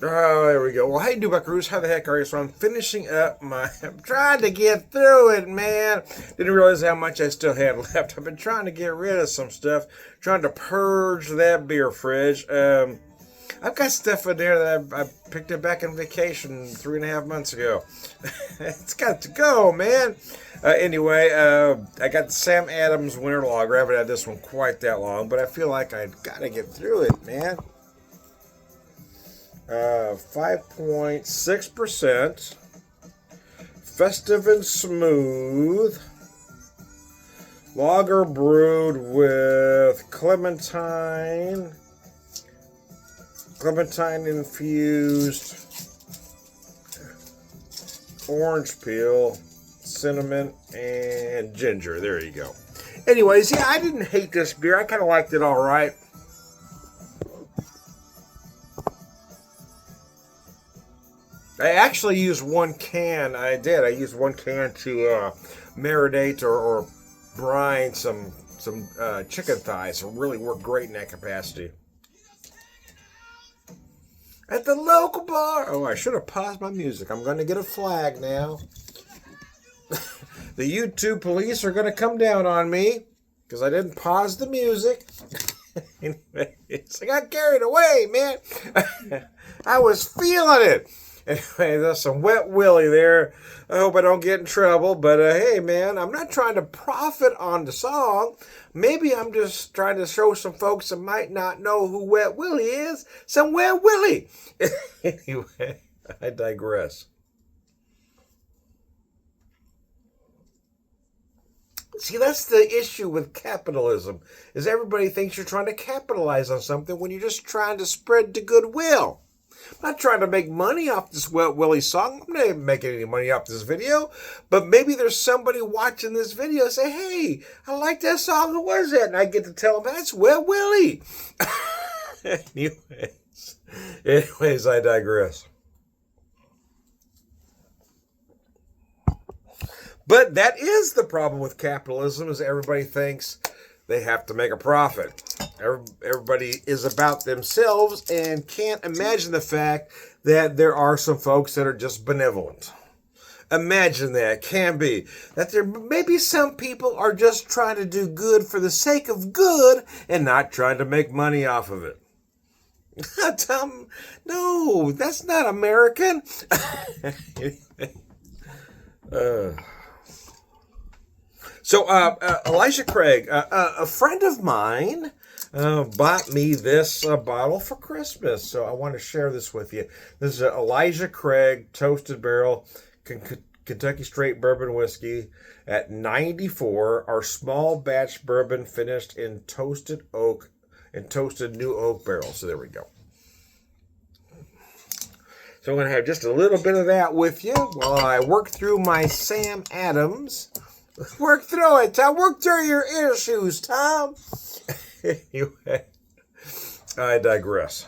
Oh, there we go. Well, hey, Buckaroos, how the heck are you? So I'm finishing up I'm trying to get through it, man. Didn't realize how much I still had left. I've been trying to get rid of some stuff, trying to purge that beer fridge. I've got stuff in there that I picked up back on vacation 3.5 months ago. It's got to go, man. Anyway, I got the Sam Adams Winter Lager. I haven't had this one quite that long, but I feel like I gotta get through it, man. 5.6%. Festive and smooth. Lager brewed with clementine infused, orange peel, cinnamon, and ginger. There you go. Anyways, yeah, I didn't hate this beer. I kind of liked it all right. I actually used one can. I did. I used one can to marinate or brine some chicken thighs. It really worked great in that capacity. At the local bar. Oh, I should have paused my music. I'm going to get a flag now. The YouTube police are going to come down on me because I didn't pause the music. Anyways, I got carried away, man. I was feeling it. Anyway, there's some Wet Willie there. I hope I don't get in trouble. But hey, man, I'm not trying to profit on the song. Maybe I'm just trying to show some folks that might not know who Wet Willie is some Wet Willie. Anyway, I digress. See, that's the issue with capitalism, is everybody thinks you're trying to capitalize on something when you're just trying to spread the goodwill. I'm not trying to make money off this Wet Willie song. I'm not even making any money off this video. But maybe there's somebody watching this video and say, hey, I like that song. Who was that? And I get to tell them, that's Wet Willie. Anyways, I digress. But that is the problem with capitalism, is everybody thinks they have to make a profit. Everybody is about themselves and can't imagine the fact that there are some folks that are just benevolent. Imagine that. Can be. That there maybe some people are just trying to do good for the sake of good and not trying to make money off of it. Tom, no, that's not American. So, Elijah Craig, a friend of mine, bought me this bottle for Christmas. So I want to share this with you. This is Elijah Craig Toasted Barrel Kentucky Straight Bourbon Whiskey at 94. Our small batch bourbon finished in toasted new oak barrels. So there we go. So I'm going to have just a little bit of that with you while I work through my Sam Adams. Work through it, Tom. Work through your issues, Tom. Anyway, I digress.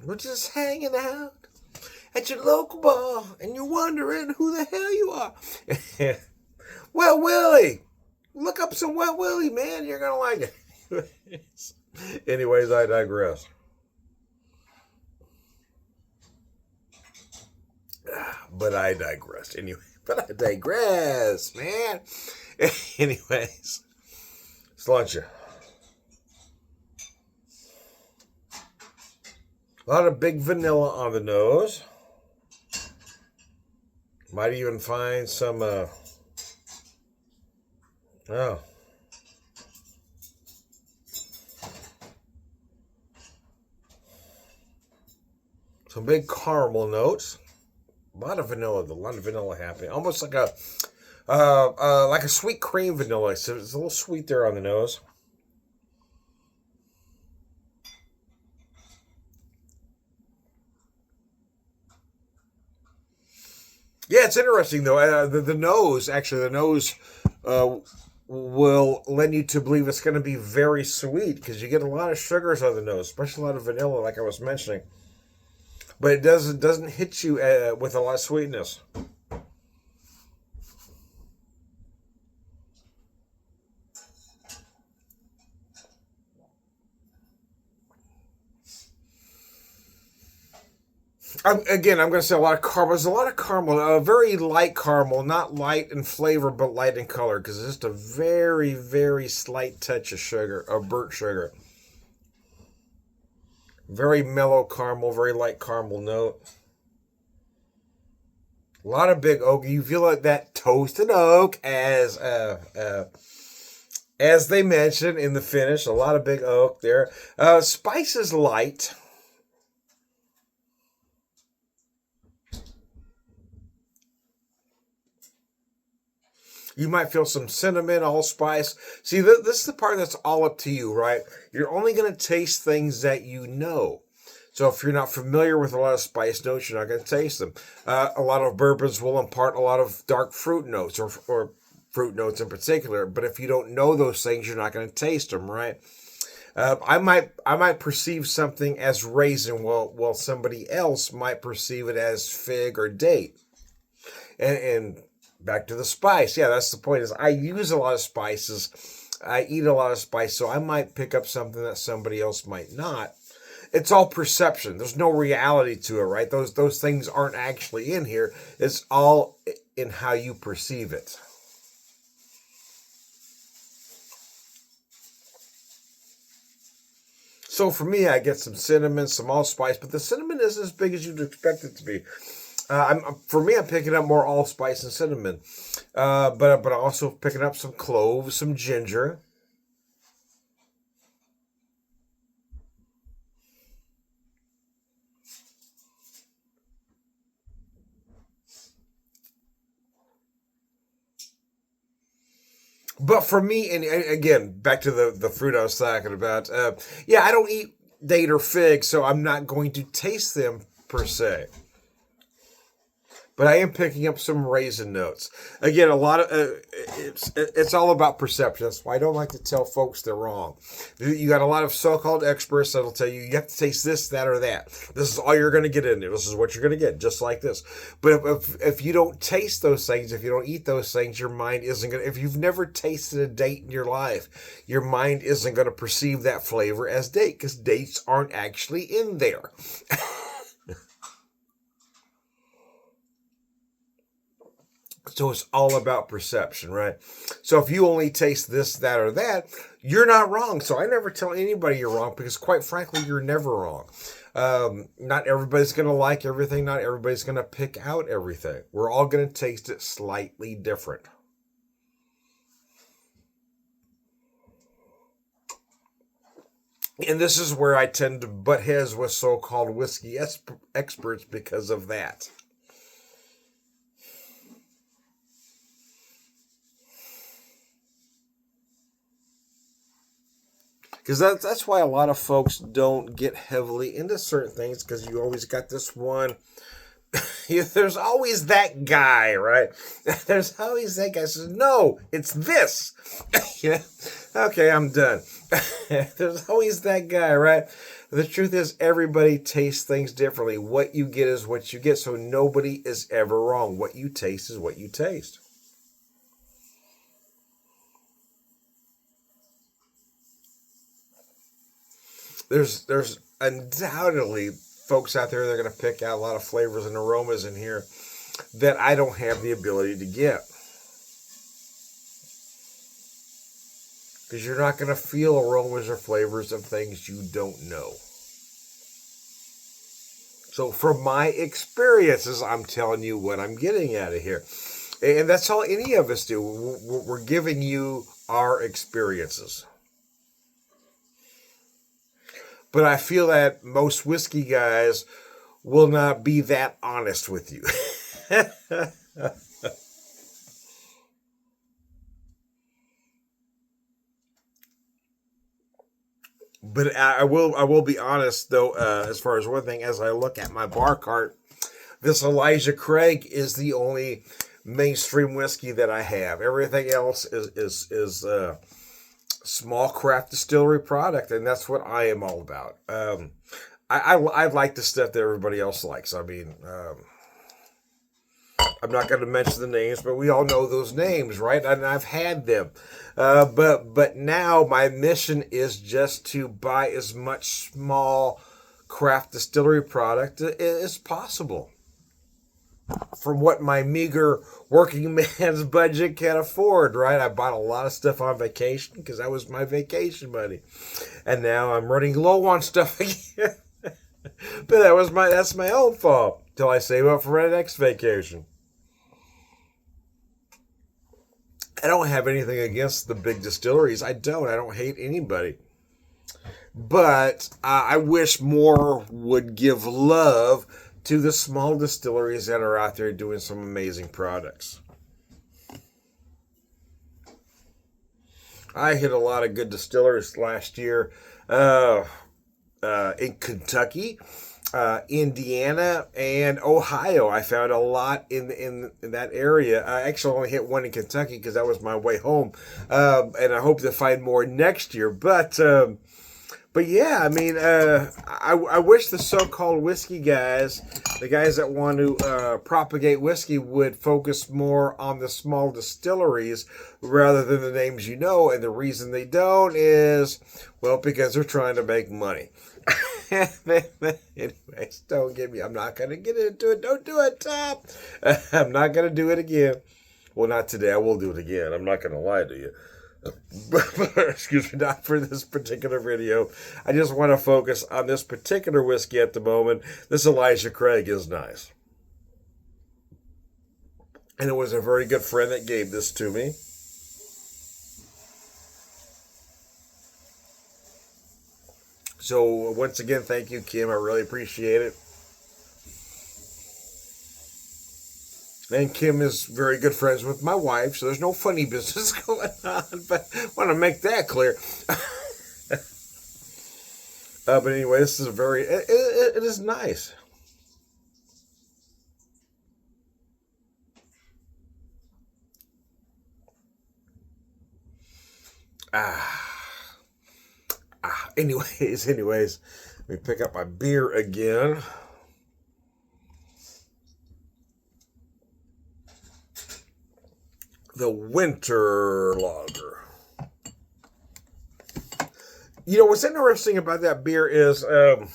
We're just hanging out at your local bar, and you're wondering who the hell you are. Well, Willie, look up some Wet Willie, man. You're gonna like it. Anyways, I digress. But I digress. Anyway. But I digress, man. Anyways, Sláinte. A lot of big vanilla on the nose. Might even find some, some big caramel notes. A lot of vanilla happening. Almost like a sweet cream vanilla. So it's a little sweet there on the nose. Yeah, it's interesting though. The nose will lend you to believe it's going to be very sweet because you get a lot of sugars on the nose, especially a lot of vanilla, like I was mentioning. But it doesn't hit you with a lot of sweetness. I'm going to say a lot of caramel. There's a lot of caramel, a very light caramel, not light in flavor, but light in color, because it's just a very, very slight touch of sugar, of burnt sugar. Very mellow caramel, very light caramel note. A lot of big oak. You feel like that toasted oak, as they mentioned in the finish. A lot of big oak there. Spice is light. You might feel some cinnamon, allspice. See, this is the part that's all up to you, right? You're only going to taste things that you know. So if you're not familiar with a lot of spice notes, you're not going to taste them. A lot of bourbons will impart a lot of dark fruit notes or fruit notes in particular. But if you don't know those things, you're not going to taste them, right? I might perceive something as raisin, while somebody else might perceive it as fig or date. And back to the spice. Yeah, that's the point. Is I use a lot of spices. I eat a lot of spice, so I might pick up something that somebody else might not. It's all perception. There's no reality to it, right? Those things aren't actually in here. It's all in how you perceive it. So for me, I get some cinnamon, some allspice, but the cinnamon isn't as big as you'd expect it to be. For me, I'm picking up more allspice and cinnamon, but also picking up some cloves, some ginger. But for me, and again, back to the fruit I was talking about. Yeah, I don't eat date or fig, so I'm not going to taste them per se. But I am picking up some raisin notes. Again, a lot of it's all about perception. That's why I don't like to tell folks they're wrong. You got a lot of so-called experts that'll tell you have to taste this, that, or that. This is all you're going to get in there. This is what you're going to get, just like this. But if you don't taste those things, if you don't eat those things, your mind isn't going to. If you've never tasted a date in your life, your mind isn't going to perceive that flavor as date, because dates aren't actually in there. So it's all about perception, right? So if you only taste this, that, or that, you're not wrong. So I never tell anybody you're wrong, because quite frankly, you're never wrong. Not everybody's going to like everything. Not everybody's going to pick out everything. We're all going to taste it slightly different. And this is where I tend to butt heads with so-called whiskey experts because of that. Because that's why a lot of folks don't get heavily into certain things, because you always got this one. There's always that guy, right? There's always that guy who says, no, it's this. Yeah. Okay, I'm done. There's always that guy, right? The truth is, everybody tastes things differently. What you get is what you get, so nobody is ever wrong. What you taste is what you taste. There's undoubtedly folks out there that are going to pick out a lot of flavors and aromas in here that I don't have the ability to get. Because you're not going to feel aromas or flavors of things you don't know. So from my experiences, I'm telling you what I'm getting out of here. And that's all any of us do. We're giving you our experiences. But I feel that most whiskey guys will not be that honest with you. But I will be honest though, as far as one thing, as I look at my bar cart, this Elijah Craig is the only mainstream whiskey that I have. Everything else is small craft distillery product, and that's what I am all about. I like the stuff that everybody else likes. I mean, I'm not going to mention the names, but we all know those names, right? And I've had them. But now my mission is just to buy as much small craft distillery product is possible from what my meager working man's budget can afford, right? I bought a lot of stuff on vacation because that was my vacation money. And now I'm running low on stuff again. But that's my own fault till I save up for my next vacation. I don't have anything against the big distilleries. I don't hate anybody. But I wish more would give love to the small distilleries that are out there doing some amazing products. I hit a lot of good distillers last year in Kentucky, Indiana, and Ohio. I found a lot in that area. I actually only hit one in Kentucky because that was my way home, and I hope to find more next year. But yeah, I mean, I wish the so-called whiskey guys, the guys that want to propagate whiskey, would focus more on the small distilleries rather than the names you know. And the reason they don't is, well, because they're trying to make money. Anyways, don't get me. I'm not going to get into it. Don't do it, Tom. I'm not going to do it again. Well, not today. I will do it again. I'm not going to lie to you. Excuse me, not for this particular video. I just want to focus on this particular whiskey at the moment. This Elijah Craig is nice. And it was a very good friend that gave this to me. So once again, thank you, Kim. I really appreciate it. And Kim is very good friends with my wife, so there's no funny business going on, but I want to make that clear. But anyway, this is it is nice. Anyways, let me pick up my beer again. The Winter Lager. You know, what's interesting about that beer is I'm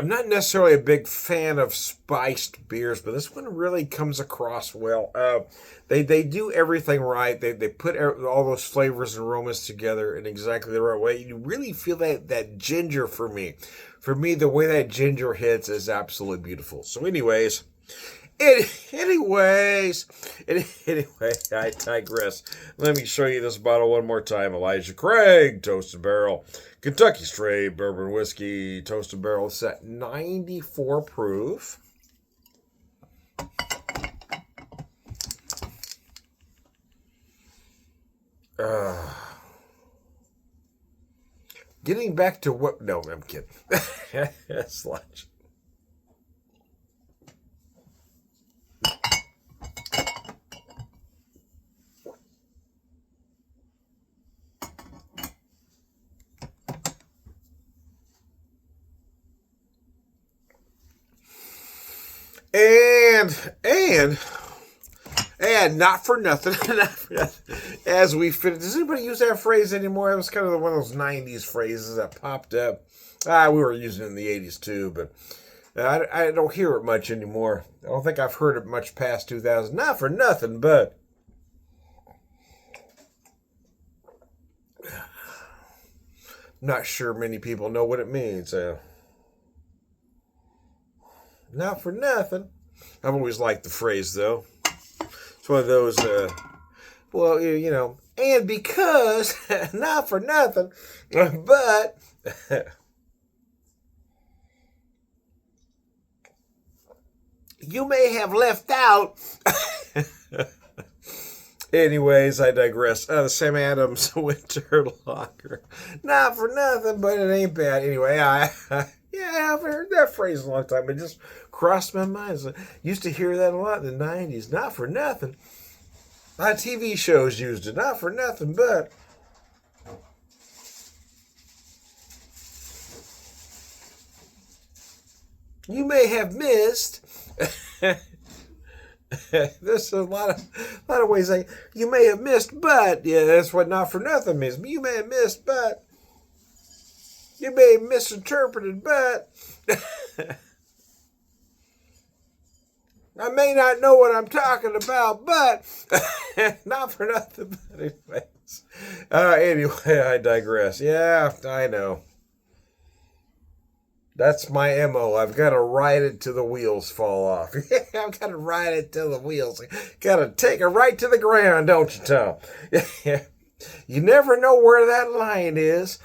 not necessarily a big fan of spiced beers, but this one really comes across well. They do everything right. They put all those flavors and aromas together in exactly the right way. You really feel that ginger for me. For me, the way that ginger hits is absolutely beautiful. So anyways, anyway, I digress. Let me show you this bottle one more time. Elijah Craig, Toasted Barrel, Kentucky Straight Bourbon Whiskey, Toasted Barrel, set 94 proof. Getting back to what? No, I'm kidding. Sludge. And not for nothing, as we finish. Does anybody use that phrase anymore? It was kind of one of those 90s phrases that popped up. We were using it in the 80s too, but I don't hear it much anymore. I don't think I've heard it much past 2000. Not for nothing, but not sure many people know what it means. Not for nothing. I've always liked the phrase, though. It's one of those, well, you know, and because, not for nothing, but, you may have left out. Anyways, I digress. The Sam Adams Winter Lager. Not for nothing, but it ain't bad. Anyway, yeah, I've heard that phrase a long time. It just crossed my mind. So, used to hear that a lot in the 90s. Not for nothing. A lot of TV shows used it. Not for nothing, but. You may have missed. There's a lot of ways you may have missed, but yeah, that's what not for nothing means. You may have missed, but you may have misinterpreted, but I may not know what I'm talking about, but not for nothing. But anyways, anyway, I digress. Yeah, I know. That's my MO. I've got to ride it till the wheels fall off. I've got to ride it till the wheels. Got to take it right to the ground, don't you, Tom? You never know where that line is.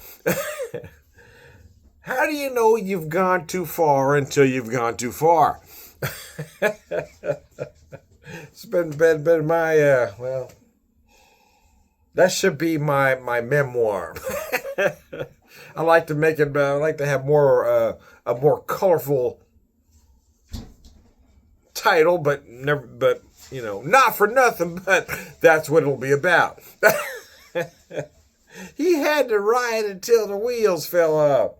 How do you know you've gone too far until you've gone too far? It's been my well, that should be my memoir. I like to make it. I like to have a more colorful title, but never. But not for nothing. But that's what it'll be about. He had to ride until the wheels fell off.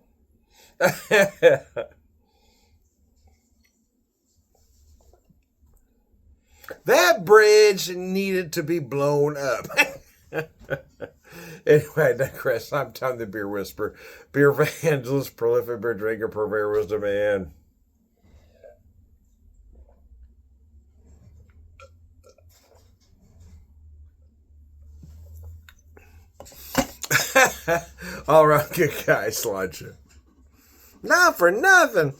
That bridge needed to be blown up. Anyway, I digress. I'm Tom the Beer Whisperer, beer evangelist, prolific beer drinker, purveyor of wisdom, and all around good guy, Sludge. Not for nothing.